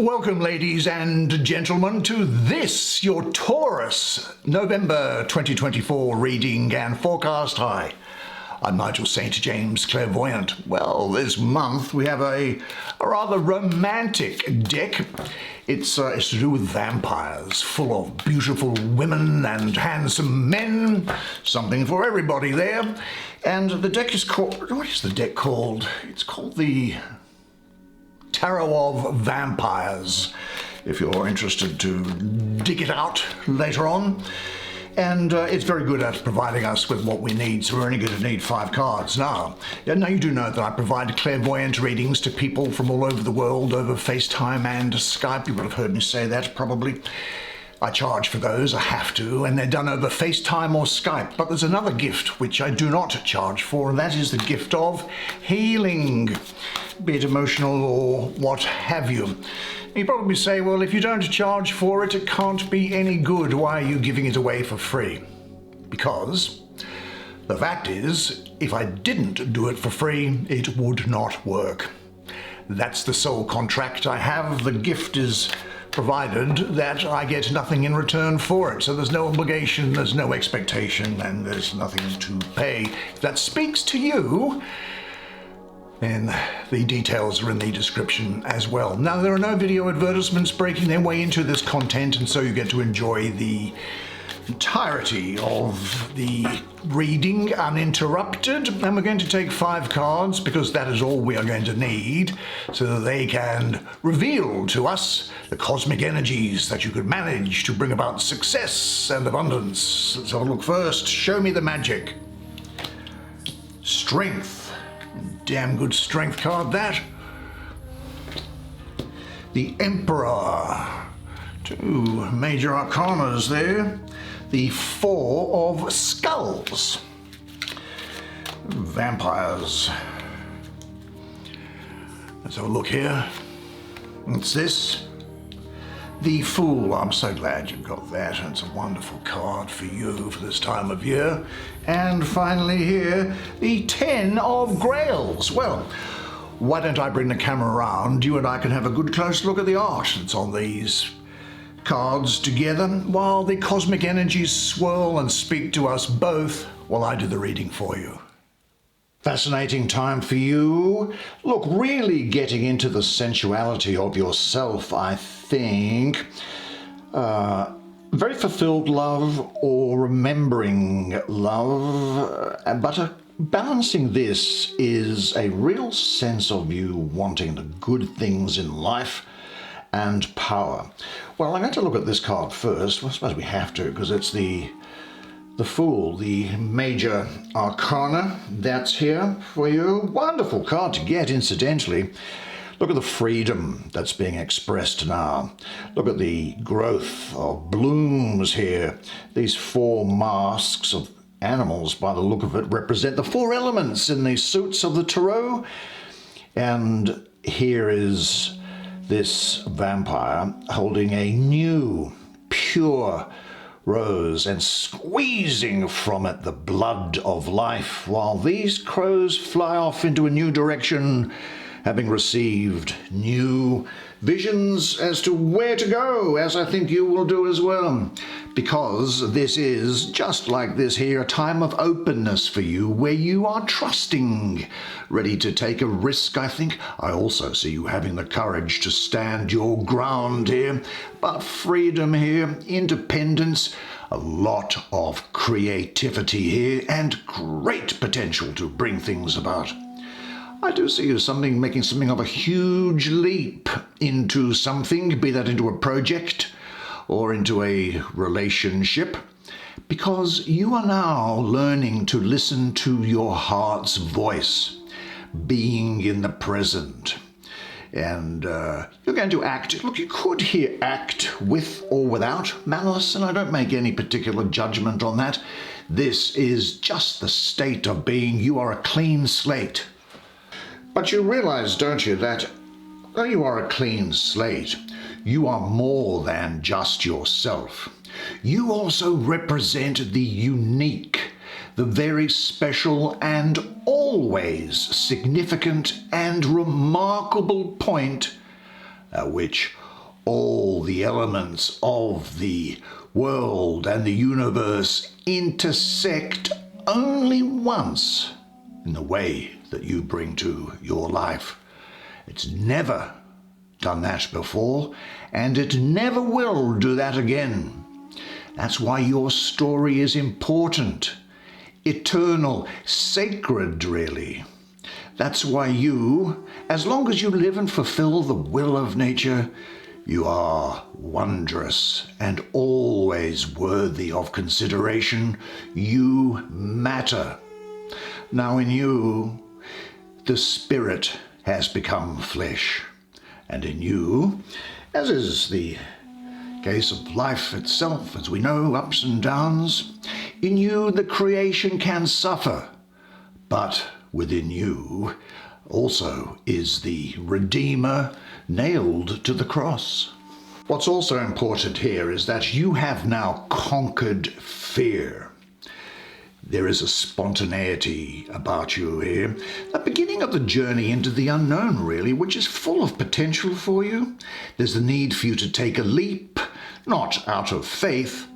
Welcome, ladies and gentlemen, to this, your Taurus, November 2024 reading and forecast. Hi, I'm Nigel Saint James, Clairvoyant. Well, this month we have a rather romantic deck. It's to do with vampires, full of beautiful women and handsome men. Something for everybody there. And the deck is called, what is the deck called? It's called the Tarot of Vampires, if you're interested to dig it out later on. And it's very good at providing us with what we need, so we're only going to need 5 cards. Now you do know that I provide clairvoyant readings to people from all over the world over FaceTime and Skype. You would have heard me say that probably. I charge for those, I have to, and they're done over FaceTime or Skype. But there's another gift which I do not charge for, and that is the gift of healing, be it emotional or what have you. You probably say, well, if you don't charge for it, it can't be any good. Why are you giving it away for free? Because the fact is, if I didn't do it for free, it would not work. That's the sole contract I have. The gift is provided that I get nothing in return for it. So there's no obligation, there's no expectation, and there's nothing to pay. If that speaks to you, then the details are in the description as well. Now, there are no video advertisements breaking their way into this content, and so you get to enjoy the entirety of the reading uninterrupted. And we're going to take 5 cards because that is all we are going to need, so that they can reveal to us the cosmic energies that you could manage to bring about success and abundance. Let's have a look first. Show me the magic. Strength. Damn good strength card, that. The Emperor. 2 major arcanas there. The 4 of Skulls. Vampires. Let's have a look here. What's this? The Fool. I'm so glad you've got that. It's a wonderful card for you for this time of year. And finally here, the 10 of Grails. Well, why don't I bring the camera around? You and I can have a good close look at the art that's on these cards together, while the cosmic energies swirl and speak to us both while I do the reading for you. Fascinating time for you. Look, really getting into the sensuality of yourself, I think. Very fulfilled love or remembering love, but balancing this is a real sense of you wanting the good things in life and power. Well, I'm going to look at this card first. Well, I suppose we have to, because it's the Fool, the major arcana. That's here for you. Wonderful card to get, incidentally. Look at the freedom that's being expressed now. Look at the growth of blooms here. These 4 masks of animals, by the look of it, represent the 4 elements in the suits of the tarot. And here is this vampire holding a new, pure rose and squeezing from it the blood of life, while these crows fly off into a new direction, having received new visions as to where to go, as I think you will do as well. Because this is, just like this here, a time of openness for you, where you are trusting, ready to take a risk, I think. I also see you having the courage to stand your ground here. But freedom here, independence, a lot of creativity here, and great potential to bring things about. I do see you making something of a huge leap into something, be that into a project or into a relationship, because you are now learning to listen to your heart's voice, being in the present. And you're going to act, look, you could here act with or without malice, and I don't make any particular judgment on that. This is just the state of being. You are a clean slate. But you realize, don't you, that though you are a clean slate, you are more than just yourself. You also represent the unique, the very special and always significant and remarkable point at which all the elements of the world and the universe intersect only once in the way that you bring to your life. It's never done that before, and it never will do that again. That's why your story is important, eternal, sacred, really. That's why you, as long as you live and fulfill the will of nature, you are wondrous and always worthy of consideration. You matter. Now in you, the spirit has become flesh. And in you, as is the case of life itself, as we know, ups and downs, in you the creation can suffer. But within you also is the Redeemer nailed to the cross. What's also important here is that you have now conquered fear. There is a spontaneity about you here, the beginning of the journey into the unknown, really, which is full of potential for you. There's the need for you to take a leap, not out of faith,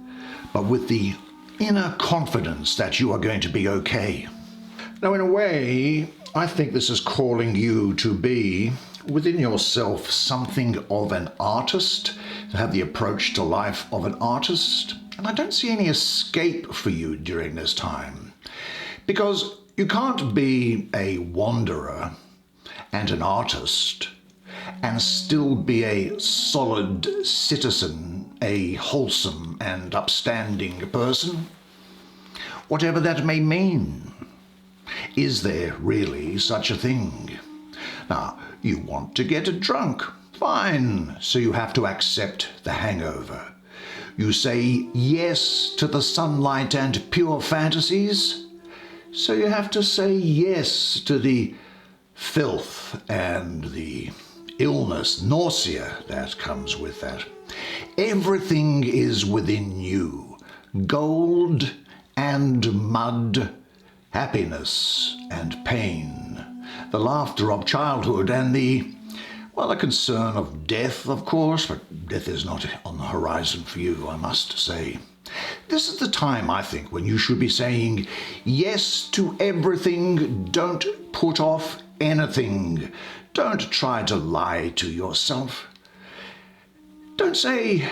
but with the inner confidence that you are going to be okay. Now, in a way, I think this is calling you to be, within yourself, something of an artist, to have the approach to life of an artist. And I don't see any escape for you during this time, because you can't be a wanderer and an artist and still be a solid citizen, a wholesome and upstanding person, whatever that may mean. Is there really such a thing? Now, you want to get drunk. Fine, so you have to accept the hangover. You say yes to the sunlight and pure fantasies, so you have to say yes to the filth and the illness, nausea that comes with that. Everything is within you. Gold and mud, happiness and pain, the laughter of childhood and the concern of death, of course, but death is not on the horizon for you, I must say. This is the time, I think, when you should be saying yes to everything. Don't put off anything. Don't try to lie to yourself. Don't say,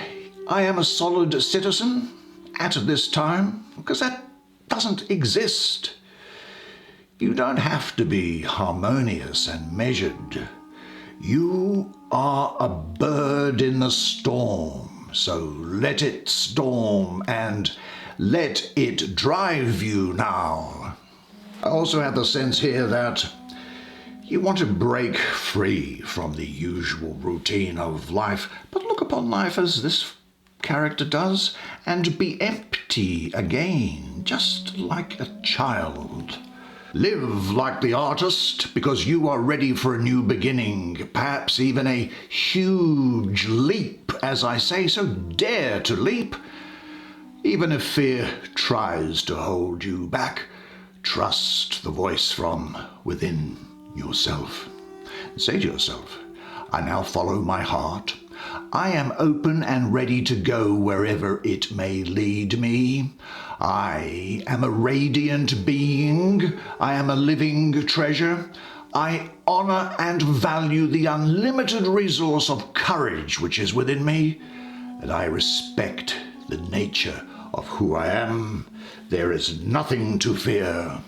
I am a solid citizen at this time, because that doesn't exist. You don't have to be harmonious and measured. You are a bird in the storm, so let it storm and let it drive you now. I also have the sense here that you want to break free from the usual routine of life, but look upon life as this character does and be empty again, just like a child. Live like the artist, because you are ready for a new beginning, perhaps even a huge leap, as I say, so dare to leap. Even if fear tries to hold you back, trust the voice from within yourself. Say to yourself, I now follow my heart. I am open and ready to go wherever it may lead me. I am a radiant being. I am a living treasure. I honor and value the unlimited resource of courage which is within me, and I respect the nature of who I am. There is nothing to fear.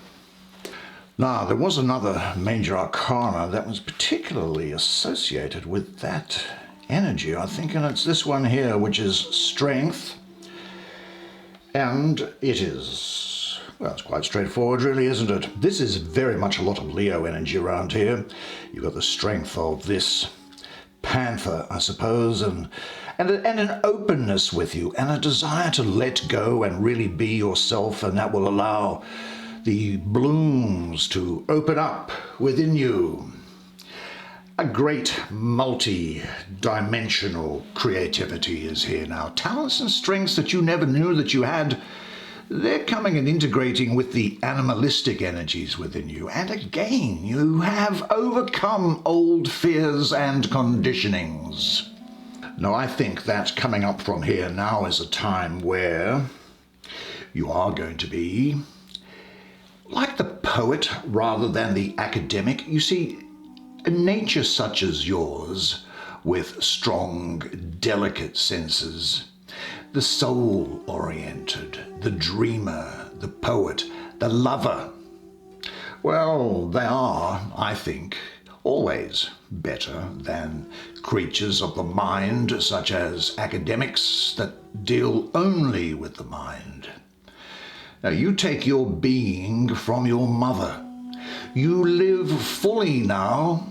Now, there was another major arcana that was particularly associated with that energy, I think, and it's this one here, which is strength. And it is, it's quite straightforward, really, isn't it? This is very much a lot of Leo energy around here. You've got the strength of this panther, I suppose, and an openness with you, and a desire to let go and really be yourself, and that will allow the blooms to open up within you. A great multi-dimensional creativity is here now. Talents and strengths that you never knew that you had, they're coming and integrating with the animalistic energies within you. And again, you have overcome old fears and conditionings. No, I think that coming up from here now is a time where you are going to be like the poet rather than the academic. You see, a nature such as yours, with strong, delicate senses, the soul-oriented, the dreamer, the poet, the lover, well, they are, I think, always better than creatures of the mind, such as academics that deal only with the mind. Now, you take your being from your mother. You live fully now.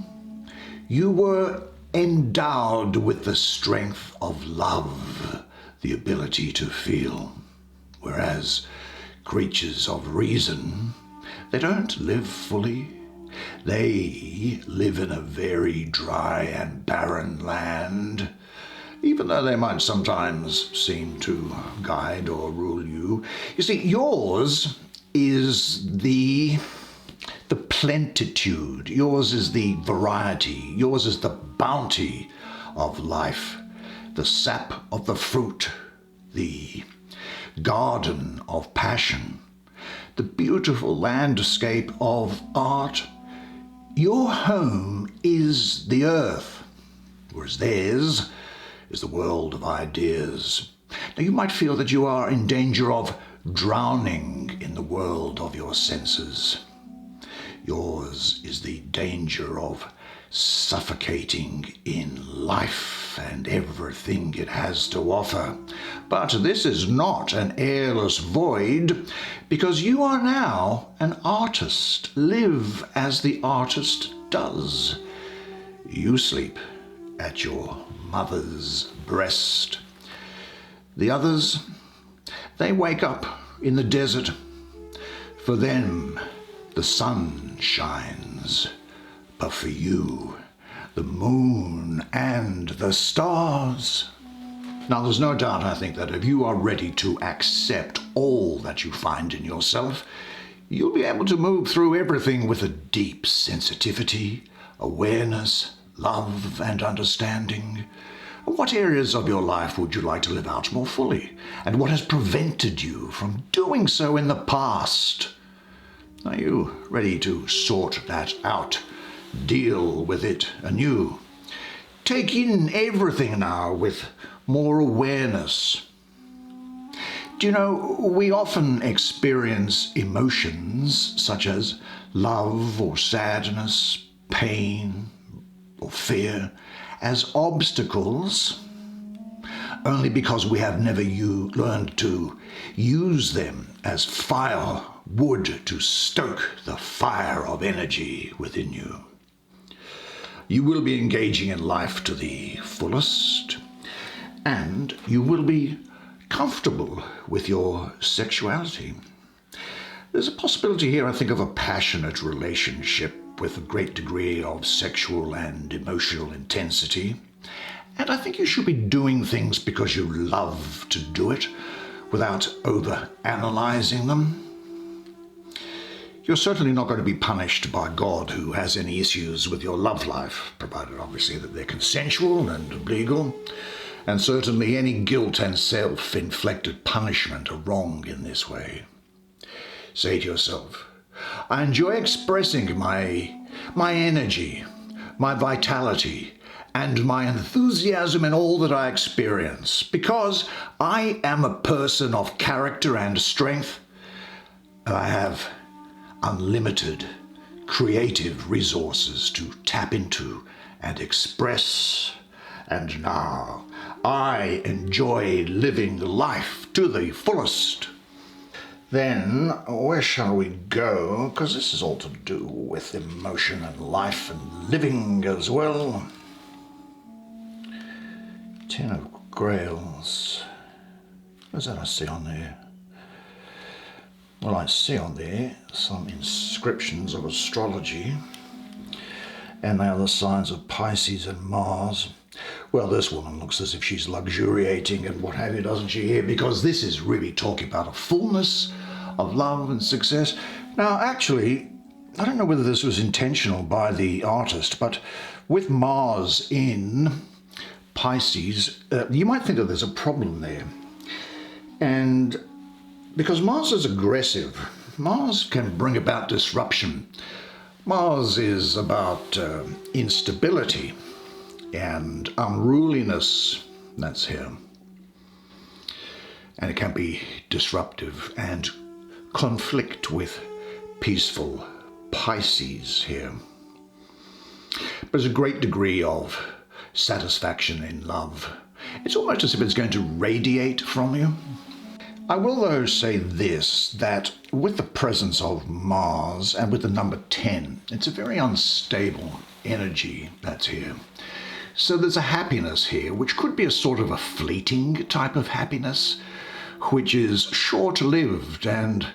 You were endowed with the strength of love, the ability to feel, whereas creatures of reason, they don't live fully. They live in a very dry and barren land, even though they might sometimes seem to guide or rule you. You see, yours is the plenitude, yours is the variety, yours is the bounty of life, the sap of the fruit, the garden of passion, the beautiful landscape of art. Your home is the earth, whereas theirs is the world of ideas. Now, you might feel that you are in danger of drowning in the world of your senses. Yours is the danger of suffocating in life and everything it has to offer. But this is not an airless void, because you are now an artist. Live as the artist does. You sleep at your mother's breast. The others, they wake up in the desert. For them, the sun shines, but for you, the moon and the stars. Now, there's no doubt, I think, that if you are ready to accept all that you find in yourself, you'll be able to move through everything with a deep sensitivity, awareness, love, and understanding. What areas of your life would you like to live out more fully? And what has prevented you from doing so in the past? Are you ready to sort that out? Deal with it anew. Take in everything now with more awareness. Do you know, we often experience emotions such as love or sadness, pain or fear as obstacles only because we have never learned to use them as firewood to stoke the fire of energy within you. You will be engaging in life to the fullest, and you will be comfortable with your sexuality. There's a possibility here, I think, of a passionate relationship with a great degree of sexual and emotional intensity. And I think you should be doing things because you love to do it, without over-analyzing them. You're certainly not going to be punished by God who has any issues with your love life, provided obviously that they're consensual and legal. And certainly any guilt and self-inflicted punishment are wrong in this way. Say to yourself, I enjoy expressing my energy, my vitality, and my enthusiasm in all that I experience, because I am a person of character and strength. I have unlimited creative resources to tap into and express. And now I enjoy living life to the fullest. Then, where shall we go? Because this is all to do with emotion and life and living as well. Ten of Grails. What's that I see on there? Well, I see on there some inscriptions of astrology, and they are the signs of Pisces and Mars. Well, this woman looks as if she's luxuriating and what have you, doesn't she, here? Because this is really talking about a fullness of love and success. Now, actually, I don't know whether this was intentional by the artist, but with Mars in Pisces, you might think that there's a problem there. And because Mars is aggressive, Mars can bring about disruption. Mars is about instability and unruliness. That's here. And it can be disruptive and conflict with peaceful Pisces here. But there's a great degree of satisfaction in love. It's almost as if it's going to radiate from you. I will, though, say this, that with the presence of Mars and with the number 10, it's a very unstable energy that's here. So there's a happiness here, which could be a sort of a fleeting type of happiness, which is short-lived and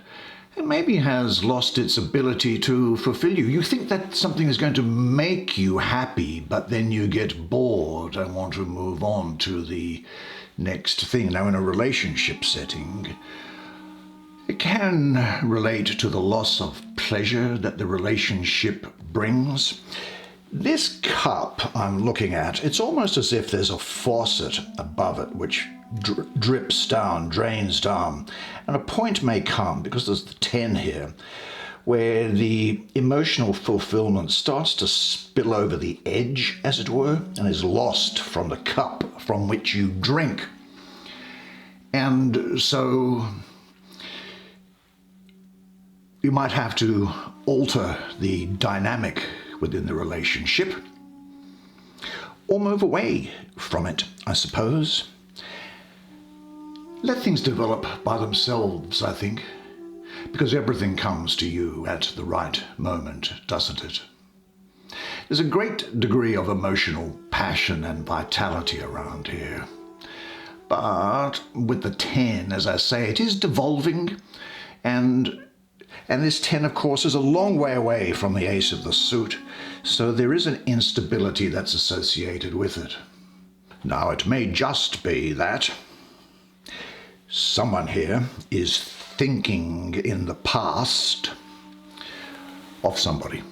maybe has lost its ability to fulfill you. You think that something is going to make you happy, but then you get bored and want to move on to the next thing. Now, in a relationship setting, it can relate to the loss of pleasure that the relationship brings. This cup I'm looking at, it's almost as if there's a faucet above it which drips down, drains down, and a point may come, because there's the 10 here, where the emotional fulfillment starts to spill over the edge, as it were, and is lost from the cup from which you drink. And so you might have to alter the dynamic within the relationship, or move away from it, I suppose. Let things develop by themselves, I think, because everything comes to you at the right moment, doesn't it? There's a great degree of emotional passion and vitality around here. But with the 10, as I say, it is devolving, and this 10, of course, is a long way away from the ace of the suit, so there is an instability that's associated with it. Now, it may just be that someone here is thinking in the past of somebody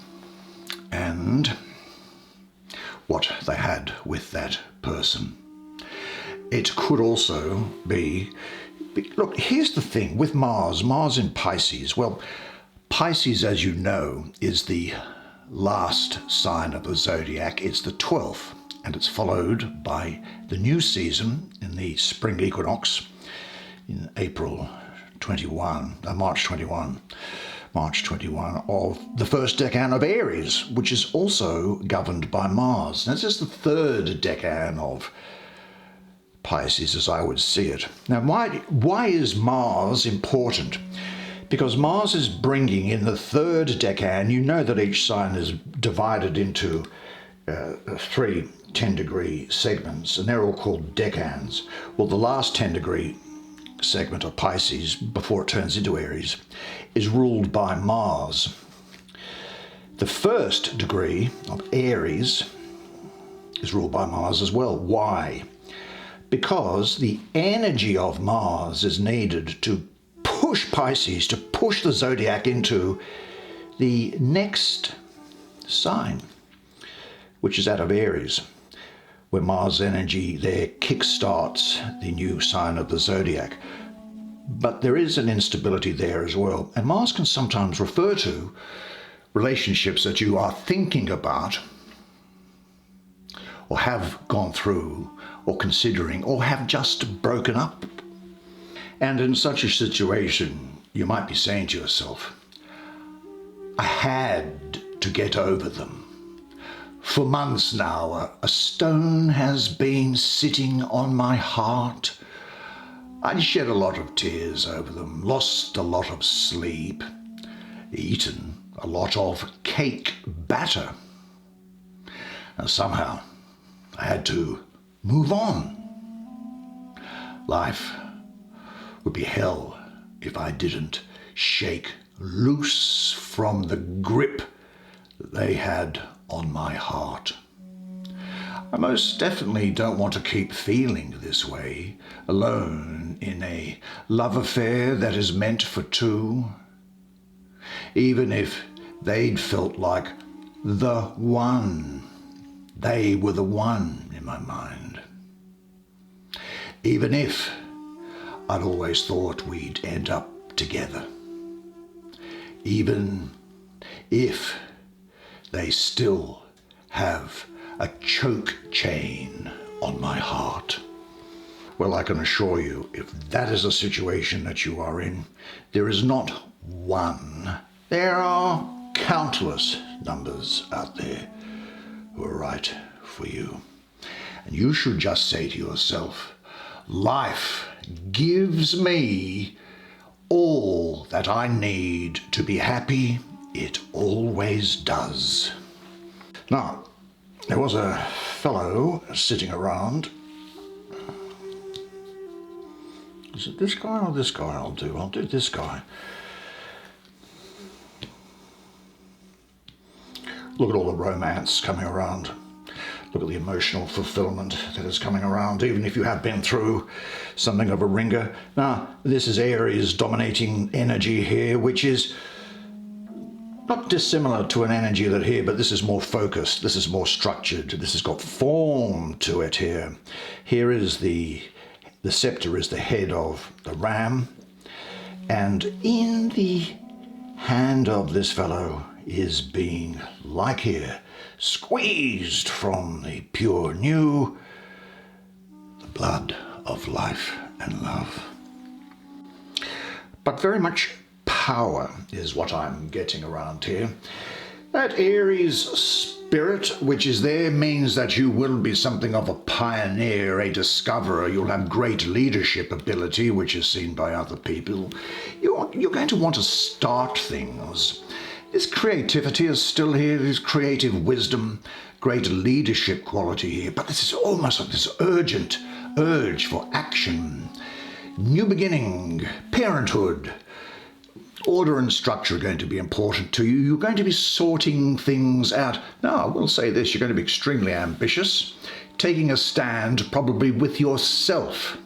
and what they had with that person. It could also be, look, here's the thing with Mars in Pisces. Well, Pisces, as you know, is the last sign of the zodiac. It's the 12th, and it's followed by the new season in the spring equinox in March 21 of the first decan of Aries, which is also governed by Mars. And this is the third decan of Pisces, as I would see it. Now, why is Mars important? Because Mars is bringing in the third decan. You know that each sign is divided into 3 10-degree segments, and they're all called decans. Well, the last 10-degree segment of Pisces, before it turns into Aries, is ruled by Mars. The first degree of Aries is ruled by Mars as well. Why? Because the energy of Mars is needed to push Pisces, to push the zodiac into the next sign, which is out of Aries, where Mars energy there kickstarts the new sign of the zodiac. But there is an instability there as well. And Mars can sometimes refer to relationships that you are thinking about, or have gone through, or considering, or have just broken up. And in such a situation, you might be saying to yourself, I had to get over them. For months now, a stone has been sitting on my heart. I shed a lot of tears over them, lost a lot of sleep, eaten a lot of cake batter. And somehow I had to move on. Life would be hell if I didn't shake loose from the grip that they had on my heart. I most definitely don't want to keep feeling this way, alone in a love affair that is meant for two, even if they'd felt like the one. They were the one in my mind. even if I'd always thought we'd end up together. Even if they still have a choke chain on my heart. Well, I can assure you, if that is a situation that you are in, there is not one. There are countless numbers out there who are right for you. And you should just say to yourself, life gives me all that I need to be happy. It always does. Now, there was a fellow sitting around. Is it this guy or this guy I'll do? I'll do this guy. Look at all the romance coming around. Look at the emotional fulfillment that is coming around, even if you have been through something of a ringer. Now, this is Aries dominating energy here, which is not dissimilar to an energy that here, but this is more focused, this is more structured, this has got form to it here. Here is the scepter is the head of the ram, and in the hand of this fellow is being, like here, squeezed from the pure new, the blood of life and love. But very much power is what I'm getting around here. That Aries spirit which is there means that you will be something of a pioneer, a discoverer. You'll have great leadership ability, which is seen by other people. You're going to want to start things. This creativity is still here, this creative wisdom, great leadership quality here, but this is almost like this urgent urge for action, new beginning, parenthood. Order and structure are going to be important to you. You're going to be sorting things out. Now, I will say this, you're going to be extremely ambitious, taking a stand probably with yourself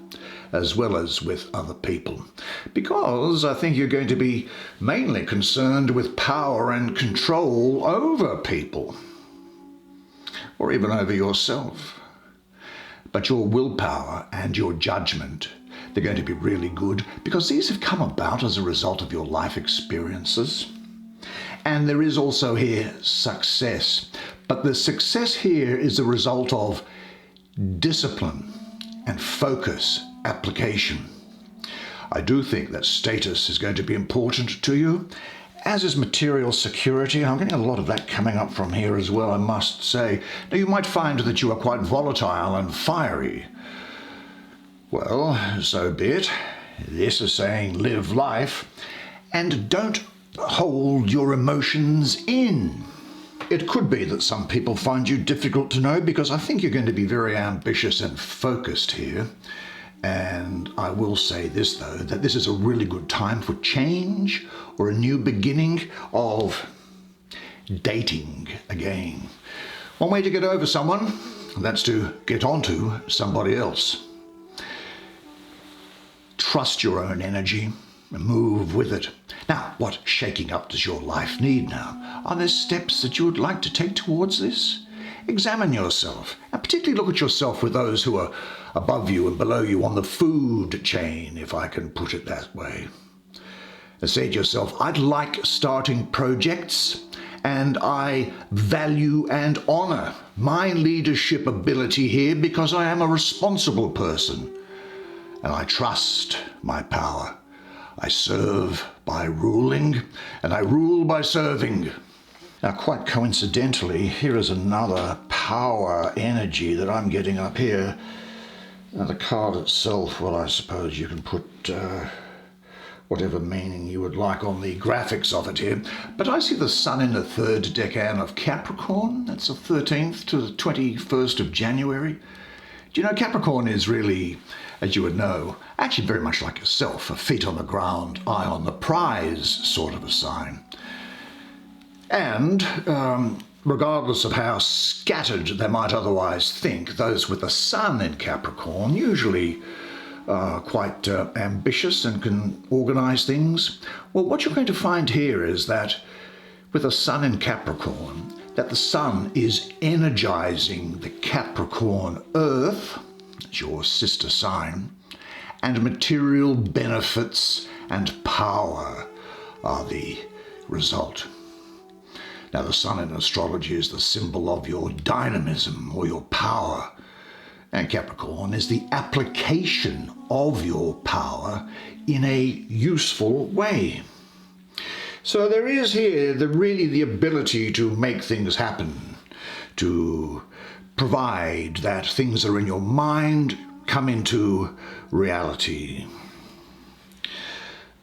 as well as with other people, because I think you're going to be mainly concerned with power and control over people, or even over yourself. But your willpower and your judgment, they're going to be really good, because these have come about as a result of your life experiences. And there is also here success. But the success here is a result of discipline and focus, application. I do think that status is going to be important to you, as is material security. I'm getting a lot of that coming up from here as well, I must say. Now, you might find that you are quite volatile and fiery. Well, so be it. This is saying live life and don't hold your emotions in. It could be that some people find you difficult to know, because I think you're going to be very ambitious and focused here. And I will say this, though, that this is a really good time for change or a new beginning of dating again. One way to get over someone, that's to get onto somebody else. Trust your own energy and move with it. Now, what shaking up does your life need now? Are there steps that you would like to take towards this? Examine yourself, and particularly look at yourself with those who are above you and below you on the food chain, if I can put it that way. And say to yourself, I'd like starting projects, and I value and honor my leadership ability here because I am a responsible person, and I trust my power. I serve by ruling, and I rule by serving. Now, quite coincidentally, here is another power energy that I'm getting up here. Now, the card itself, well, I suppose you can put whatever meaning you would like on the graphics of it here. But I see the sun in the third decan of Capricorn. That's the 13th to the 21st of January. Do you know, Capricorn is really, as you would know, actually very much like yourself, a feet on the ground, eye on the prize sort of a sign. And regardless of how scattered they might otherwise think, those with the sun in Capricorn usually are quite ambitious and can organize things. Well, what you're going to find here is that with the sun in Capricorn, that the sun is energizing the Capricorn earth, it's your sister sign, and material benefits and power are the result. Now, the sun in astrology is the symbol of your dynamism or your power, and Capricorn is the application of your power in a useful way. So there is here really the ability to make things happen, to provide that things that are in your mind come into reality.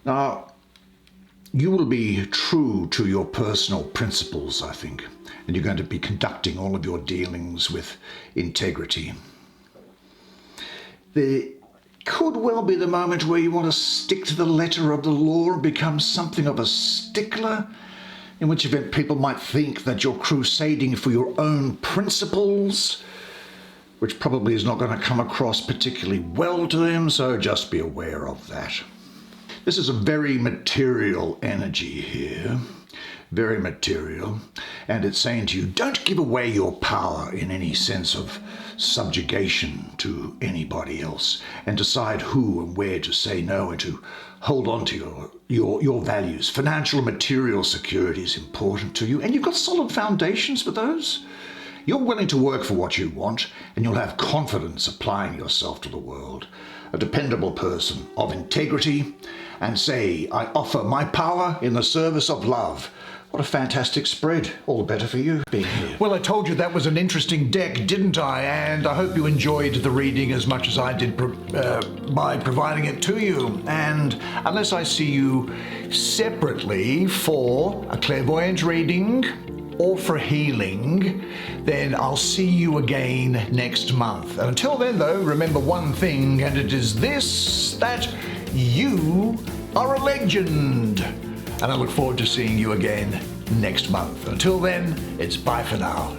Now, you will be true to your personal principles, I think, and you're going to be conducting all of your dealings with integrity. There could well be the moment where you want to stick to the letter of the law and become something of a stickler, in which event people might think that you're crusading for your own principles, which probably is not going to come across particularly well to them, so just be aware of that. This is a very material energy here, very material, and it's saying to you, don't give away your power in any sense of subjugation to anybody else, and decide who and where to say no and to hold on to your values. Financial and material security is important to you, and you've got solid foundations for those. You're willing to work for what you want, and you'll have confidence applying yourself to the world. A dependable person of integrity, and say, I offer my power in the service of love. What a fantastic spread. All the better for you being here. Well, I told you that was an interesting deck, didn't I? And I hope you enjoyed the reading as much as I did by providing it to you. And unless I see you separately for a clairvoyant reading or for healing, then I'll see you again next month. And until then, though, remember one thing, and it is this, that you are a legend. And I look forward to seeing you again next month. Until then, it's bye for now.